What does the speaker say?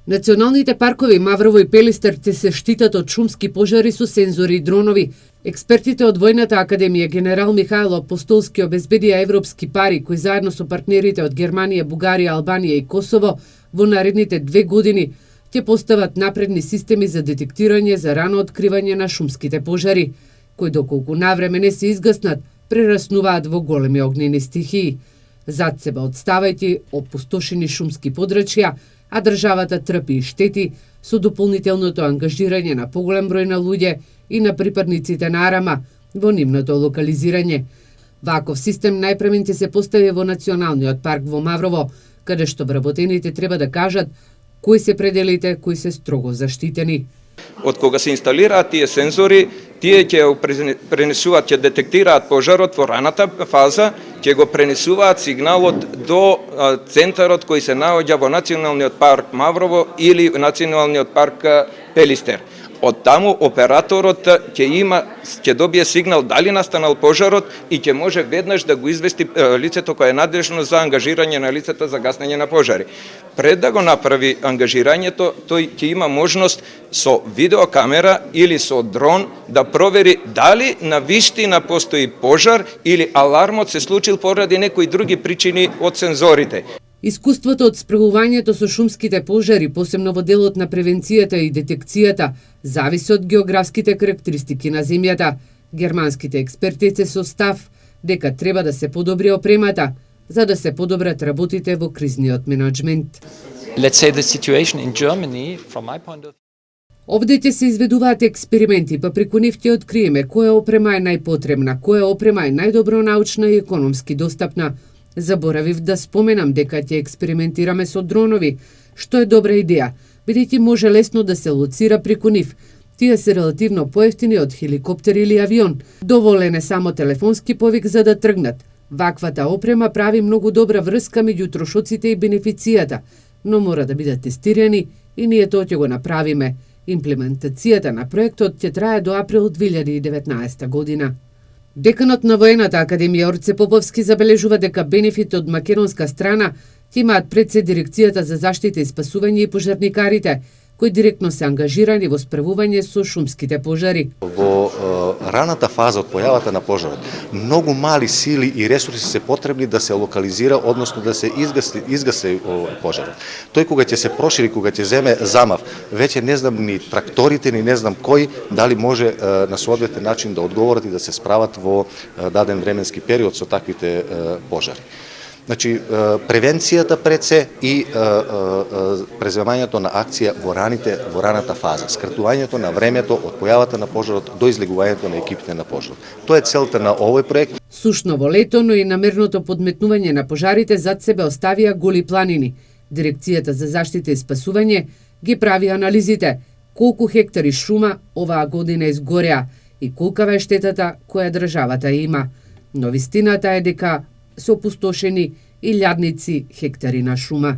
Националните паркови Маврово и Пелистер ќе се штитат од шумски пожари со сензори и дронови. Експертите од Војната академија генерал Михајло Апостолски обезбедија европски пари кои заедно со партнерите од Германија, Бугарија, Албанија и Косово во наредните 2 години ќе постават напредни системи за детектирање за рано откривање на шумските пожари, кои доколку навреме не се изгаснат, прераснуваат во големи огнени стихии. Зад себе одставајќи опустошени шумски подрачја, а државата трпи и штети со дополнителното ангажирање на поголем број на луѓе и на припадниците на Арама во нивното локализирање. Ваков систем најпрвен ќе се постави во Националниот парк во Маврово, каде што вработените треба да кажат кои се пределите кои се строго заштитени. Од кога се инсталираат тие сензори, тие ќе пренесуваат, ќе детектираат пожарот во раната фаза, ќе го пренесуваат сигналот до центарот кој се наоѓа во Националниот парк Маврово или Националниот парк Пелистер. Од таму операторот ќе добие сигнал дали настанал пожарот и ќе може веднаш да го извести лицето кое е надлежно за ангажирање на лицето за гаснење на пожари. Пред да го направи ангажирањето, тој ќе има можност со видеокамера или со дрон да провери дали на вистина постои пожар или алармот се случил поради некои други причини од сензорите. Искуството од справувањето со шумските пожари, посебно во делот на превенцијата и детекцијата, зависи од географските карактеристики на земјата. Германските експерти се со став дека треба да се подобри опремата, за да се подобрат работите во кризниот менеджмент. Овде ќе се изведуваат експерименти, па преку нив ќе откриеме која опрема е најпотребна, која опрема е најдобро научна и економски достапна. Заборавив да споменам дека ќе експериментираме со дронови, што е добра идеја, бидејќи може лесно да се лоцира преку нив. Тие се релативно поевтини од хеликоптер или авион. Доволен е само телефонски повик за да тргнат. Ваквата опрема прави многу добра врска меѓу трошоците и бенефицијата, но мора да бидат тестирани и ние тоа ќе го направиме. Имплементацијата на проектот ќе трае до април 2019 година. Деканот на Војната академија Орце Поповски забележува дека бенефит од македонска страна ќе имаат пред се дирекцијата за заштита и спасување и пожарникарите, кои директно се ангажирани во справување со шумските пожари. Во раната фаза од појавата на пожарот, многу мали сили и ресурси се потребни да се локализира, односно да се изгаси пожарот. Тој кога ќе се прошири, кога ќе земе замав, веќе не знам ни тракторите, ни не знам кој, дали може на соодветен начин да одговорат и да се справат во даден временски период со таквите пожари. Значи, превенцијата пред се и преземањето на акција во раната фаза, скратувањето на времето од појавата на пожарот до излегувањето на екипите на пожарот. Тоа е целта на овој проект. Сушно во лето, но и намерното подметнување на пожарите зад себе оставија голи планини. Дирекцијата за заштита и спасување ги прави анализите колку хектари шума оваа година изгореа и колкава е штетата која државата има. Но вистината е дека се опустошени илјадници хектари на шума.